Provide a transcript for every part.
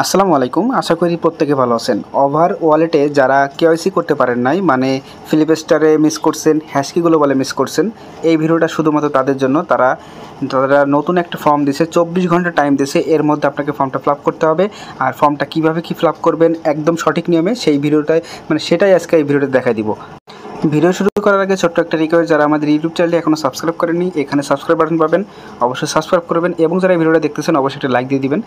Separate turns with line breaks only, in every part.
আসসালামু আলাইকুম, আশা করি প্রত্যেকে ভালো আছেন। ওভার ওয়ালেটে যারা কেওয়াইসি করতে পারেন নাই, মানে ফিলিপস্টারে মিস করছেন, হ্যাশকিগুলো বলে মিস করছেন, এই ভিডিওটা শুধুমাত্র তাদের জন্য। তারা নতুন একটা ফর্ম দিছে, 24 ঘন্টা টাইম দিছে, এর মধ্যে আপনাকে ফর্মটা ফিল আপ করতে হবে। আর ফর্মটা কীভাবে কী ফিল আপ করবেন একদম সঠিক নিয়মে, সেই ভিডিওটায় সেটাই আজকে এই ভিডিওতে দেখাই দিব। ভিডিও শুরু করার আগে ছোট্ট একটা রিকোয়েস্ট, যারা আমাদের ইউটিউব চ্যানেলে এখনও সাবস্ক্রাইব করেননি, এখানে সাবস্ক্রাইব বাটন পাবেন, অবশ্যই সাবস্ক্রাইব করবেন। এবং যারা এই ভিডিওটা দেখতেছেন অবশ্যই একটা লাইক দিয়ে দিবেন।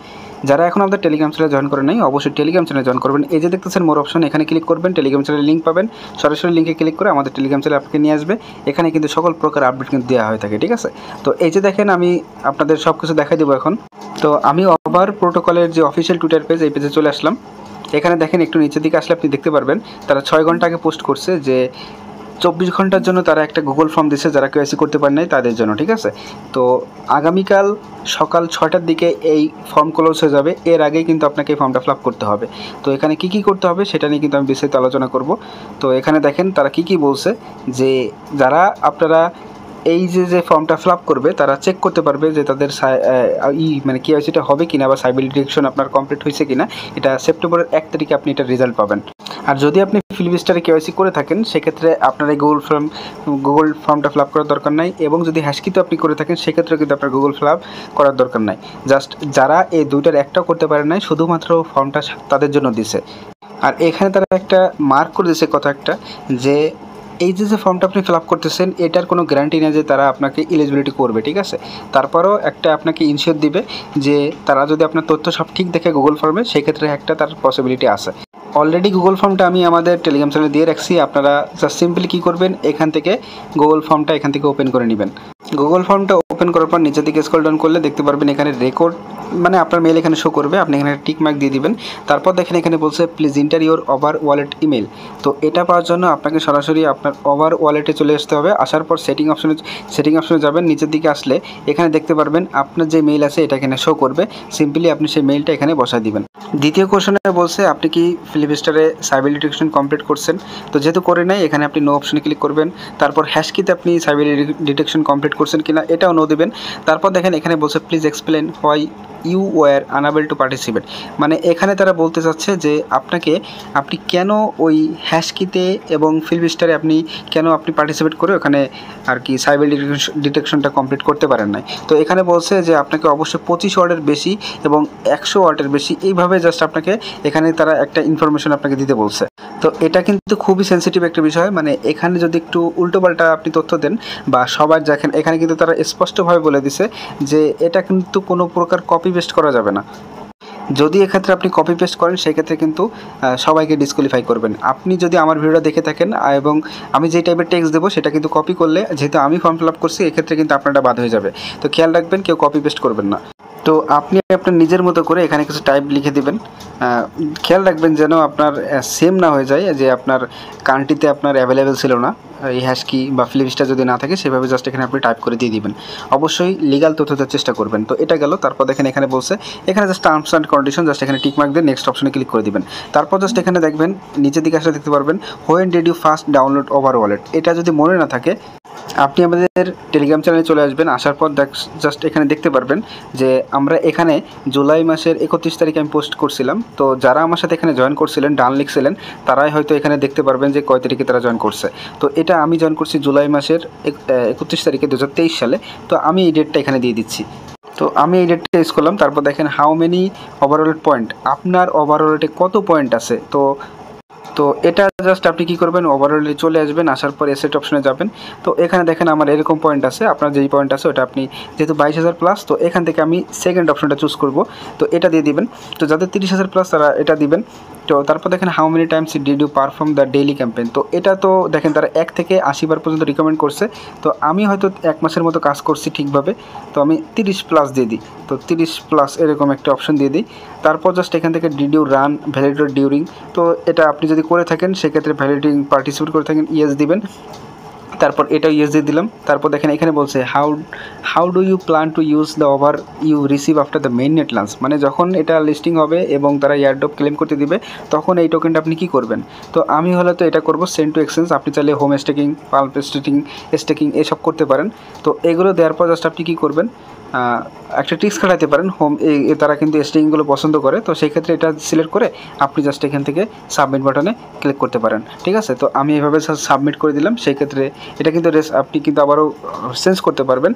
যারা এখন আমাদের টেলিগ্রাম চ্যানেলে জয়েন করেন নাই, অবশ্যই টেলিগ্রাম চ্যানেলে জয়েন করবেন। এই যে দেখতেছেন মোর অপশন, এখানে ক্লিক করবেন, টেলিগ্রাম চ্যানেলের লিঙ্ক পাবেন। সরাসরি লিঙ্কে ক্লিক করে আমাদের টেলিগ্রাম চ্যানেলে আপনাকে নিয়ে আসবে। এখানে কিন্তু সকল প্রকার আপডেট কিন্তু দেওয়া হয়ে থাকে, ঠিক আছে? তো এই যে দেখেন, আমি আপনাদের সব কিছু দেখাই দেবো এখন। তো আমি ওভার প্রোটোকলের যে অফিসিয়াল টুইটার পেজ, এই পেজে চলে আসলাম। এখানে দেখেন, একটু নিচের দিকে আসলে আপনি দেখতে পারবেন তারা 6 ঘন্টা আগে পোস্ট করছে যে 24 ঘন্টার জন্য তারা একটা গুগল ফর্ম দিচ্ছে যারা কেওয়াইসি করতে পারে নাই তাদের জন্য, ঠিক আছে? তো আগামীকাল সকাল 6টার দিকে এই ফর্ম ক্লোজ হয়ে যাবে। এর আগেই কিন্তু আপনাকে এই ফর্মটা ফিল আপ করতে হবে। তো এখানে কী কী করতে হবে সেটা নিয়ে কিন্তু আমি বিস্তারিত আলোচনা করব। তো এখানে দেখেন তারা কী কী বলছে, যে যারা আপনারা এই যে ফর্মটা ফিল আপ করবে তারা চেক করতে পারবে যে তাদের কেওয়াইসিটা হবে কিনা বা সাইবার ডিটেকশন আপনার কমপ্লিট হয়েছে কিনা। এটা সেপ্টেম্বরের 1 তারিখে আপনি এটার রেজাল্ট পাবেন। আর যদি আপনি ফিলিপস্টারে কেওয়াইসি করে থাকেন সেক্ষেত্রে আপনার এই গুগল ফর্মটা ফিল আপ করার দরকার নাই। এবং যদি হ্যাশকিতে আপনি করে থাকেন সেক্ষেত্রে কিন্তু আপনার গুগল ফিল আপ করার দরকার নাই। জাস্ট যারা এই দুইটার একটাও করতে পারে নাই, শুধুমাত্র ফর্মটা তাদের জন্য দিছে। আর এখানে তারা একটা মার্ক করে দিয়েছে কথা একটা, যে এই যে ফর্মটা আপনি ফিল আপ করতেছেন এটার কোনো গ্যারান্টি নেই যে তারা আপনাকে এলিজিবিলিটি করবে, ঠিক আছে? তারপরেও একটা আপনাকে ইনশিওর দিবে যে তারা যদি আপনার তথ্য সব ঠিক দেখে গুগল ফর্মে, সেক্ষেত্রে একটা তার পসিবিলিটি আছে। অলরেডি গুগল ফর্মটা আমি আমাদের টেলিগ্রাম চ্যানেলে দিয়ে রাখছি। আপনারা জাস্ট সিম্পলি কী করবেন, এখান থেকে গুগল ফর্মটা এখান থেকে ওপেন করে নেবেন। গুগল ফর্মটা ওপেন করার পর নিচের দিকে স্ক্রল ডাউন করলে দেখতে পারবেন এখানে রেকর্ড, আপনার মেল এখানে শো করবে। আপনি এখানে টিক মার্ক দিয়ে দিবেন। তারপর দেখেন এখানে বলছে please enter your over wallet email. তো এটা পাওয়ার জন্য আপনাকে সরাসরি আপনার ওভার ওয়ালেটে চলে আসতে হবে। আসার পর সেটিং অপশনে যাবেন। নিচের দিকে আসলে এখানে দেখতে পারবেন আপনার যে মেইল আছে এটা এখানে শো করবে। সিম্পলি আপনি সেই মেইলটা এখানে বসায় দিবেন। দ্বিতীয় কোশ্চেনে বলছে আপনি কি ফিলিপস্টারে সাইবার ডিটেকশন কমপ্লিট করছেন। তো যেহেতু করে নাই, এখানে আপনি নো অপশনে ক্লিক করবেন। তারপর হ্যাশকিতে আপনি সাইবার ডিটেকশন কমপ্লিট করছেন কিনা এটাও নো দেবেন। তারপর দেখেন এখানে বলছে please explain why you were unable to participate. এখানে তারা বলতে চাচ্ছে যে আপনি কেন ওই হ্যাশকিতে এবং ফিলিপস্টারে আপনি পার্টিসিপেট করে ওখানে আর কি সাইবার ডিটেকশনটা কমপ্লিট করতে পারেন নাই। তো এখানে বলছে যে আপনাকে অবশ্যই 25 ওয়ার্ডের বেশি এবং 100 ওয়ার্ডের বেশি, এইভাবে জাস্ট আপনাকে এখানে তারা একটা ইনফরমেশন আপনাকে দিতে বলছে। তো এটা কিন্তু খুবই সেন্সিটিভ একটা বিষয়। এখানে যদি একটু উল্টোপাল্টা আপনি তথ্য দেন বা সবার দেখেন, এখানে কিন্তু তারা স্পষ্টভাবে বলে দিছে যে এটা কিন্তু কোনো প্রকার কপি পেস্ট করা যাবে না। যদি এক্ষেত্রে আপনি কপি পেস্ট করেন সেক্ষেত্রে কিন্তু সবাইকে ডিসকোয়ালিফাই করবেন। আপনি যদি আমার ভিডিওটা দেখে থাকেন এবং আমি যে টাইপের টেক্সট দেবো সেটা কিন্তু কপি করলে, যেহেতু আমি ফর্ম ফিল আপ করছি, এক্ষেত্রে কিন্তু আপনারটা বাদ হয়ে যাবে। তো খেয়াল রাখবেন, কেউ কপি পেস্ট করবেন না। তো আপনি আপনার নিজের মতো করে এখানে কিছু টাইপ লিখে দিবেন। খেয়াল রাখবেন যেন আপনার সেম না হয়ে যায়, যে আপনার কান্ট্রিতে আপনার অ্যাভেলেবেল ছিল না এই হ্যাশকি বা ফিলিপস্টার যদি না থাকে, সেভাবে জাস্ট এখানে আপনি টাইপ করে দিয়ে দিবেন। অবশ্যই লিগাল তথ্য দেওয়ার চেষ্টা করবেন। তো এটা গেল। তারপর দেখেন এখানে বলছে এখানে just terms and condition, just এখানে টিক মার্ক দিয়ে নেক্সট অপশনে ক্লিক করে দিবেন। তারপর জাস্ট এখানে দেখবেন নিচের দিকে আসলে দেখতে পারবেন when did you first download over wallet. এটা যদি মনে না থাকে, আপনি আমাদের টেলিগ্রাম চ্যানেলে চলে আসবেন। আসার পর জাস্ট এখানে দেখতে পারবেন যে আমরা এখানে জুলাই মাসের 31 তারিখে আমি পোস্ট করছিলাম। তো যারা আমার সাথে এখানে জয়েন করছিলেন, ডান লিখছিলেন, তারাই হয়তো এখানে দেখতে পারবেন যে কয় তারিখে তারা জয়েন করছে। তো এটা আমি জয়েন করছি জুলাই মাসের 31 তারিখে 2023 সালে। তো আমি এই ডেটটা এখানে দিয়ে দিচ্ছি। তো আমি এই ডেটটা ইউজ করলাম। তারপর দেখেন হাউ মেনি ওভারঅল পয়েন্ট, আপনার ওভারঅলে কত পয়েন্ট আছে। তো এটা জাস্ট আপনি কী করবেন, ওভারঅলে চলে আসবেন। আসার পর এসেট অপশনে যাবেন। তো এখানে দেখেন আমার এরকম পয়েন্ট আছে। আপনার যেই পয়েন্ট আছে ওটা আপনি যেহেতু 22,000 প্লাস, তো এখান থেকে আমি সেকেন্ড অপশনটা চুজ করব। তো এটা দিয়ে দিবেন। তো যাদের 30,000 প্লাস তারা এটা দিবেন। তো তারপর দেখেন how many times did you perform the daily campaign. তো এটা তো দেখেন তারা 1 থেকে 80 বার পর্যন্ত রিকমেন্ড করছে। তো আমি হয়তো 1 মাসের মতো কাজ করছি ঠিকভাবে, তো আমি 30 প্লাস দিয়ে দিই। তো 30 প্লাস এরকম একটা অপশন দিয়ে দিই। তারপর জাস্ট এখান থেকে did you run validated during. তো এটা আপনি যদি করে থাকেন সেক্ষেত্রে ভ্যালিডিং পার্টিসিপেট করে থাকেন, ইয়েস দিবেন। তারপর এটাও ইয়েস দিয়ে দিলাম। তারপর দেখেন এখানে বলছে how do you plan to use the over you receive after the main net launch. যখন এটা লিস্টিং হবে এবং তারা এয়ারড্রপ ক্লেম করতে দিবে, তখন এই টোকেনটা আপনি কী করবেন। তো আমি হলে তো এটা করবো সেন্ড টু এক্সচেঞ্জ। আপনি চাইলে হোম স্টেকিং, পাল্প স্টেকিং এসব করতে পারেন। তো এগুলো দেওয়ার পর জাস্ট আপনি কী করবেন, একটা টিক্স খাটাতে পারেন। তারা কিন্তু স্ট্রিংগুলো পছন্দ করে, তো সেই ক্ষেত্রে এটা সিলেক্ট করে আপনি জাস্ট এখান থেকে সাবমিট বাটনে ক্লিক করতে পারেন। ঠিক আছে, তো আমি এভাবে সাবমিট করে দিলাম। সেই ক্ষেত্রে এটা কিন্তু আপনি কিন্তু আবারও চেঞ্জ করতে পারবেন।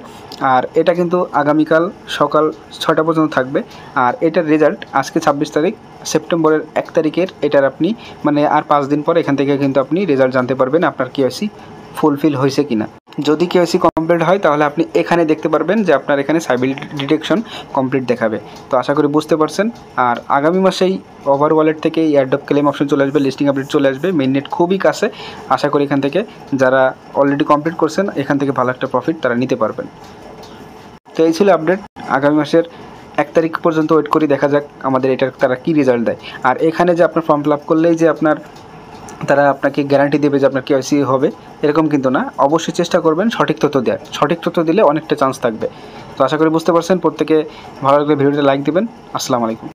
আর এটা কিন্তু আগামীকাল সকাল 6টা পর্যন্ত থাকবে। আর এটার রেজাল্ট আজকে 26 তারিখ, সেপ্টেম্বরের 1 তারিখের এটার আপনি মানে আর 5 দিন পর এখান থেকে কিন্তু আপনি রেজাল্ট জানতে পারবেন আপনার কেওয়াইসি ফুলফিল হয়েছে কিনা। যদি কেওয়াইসি কমপ্লিট হয় তাহলে আপনি এখানে দেখতে পারবেন যে আপনার এখানে সাইবার ডিটেকশন কমপ্লিট দেখাবে। তো আশা করি বুঝতে পারছেন। আর আগামী মাসেই ওভার ওয়ালেট থেকে এয়ারড্রপ ক্লেম অপশন চলে আসবে, লিস্টিং আপডেট চলে আসবে, মেইননেট খুবই কাছে। আশা করি এখান থেকে যারা অলরেডি কমপ্লিট করছেন এখান থেকে ভালো একটা প্রফিট তারা নিতে পারবেন। তো এই ছিল আপডেট। আগামী মাসের 1 তারিখ পর্যন্ত ওয়েট করি, দেখা যাক আমাদের এটার তারা কী রেজাল্ট দেয়। আর এখানে যে আপনার ফর্ম ফিল আপ করলেই যে তারা আপনাকে গ্যারান্টি দেবে যে আপনার কেওয়াইসি হবে, এরকম কিন্তু না। অবশ্যই চেষ্টা করবেন সঠিক তথ্য দেওয়ার। সঠিক তথ্য দিলে অনেকটা চান্স থাকবে। তো আশা করি বুঝতে পারছেন। প্রত্যেকে ভালো লাগলে ভিডিওটা লাইক দেবেন। আসসালামু আলাইকুম।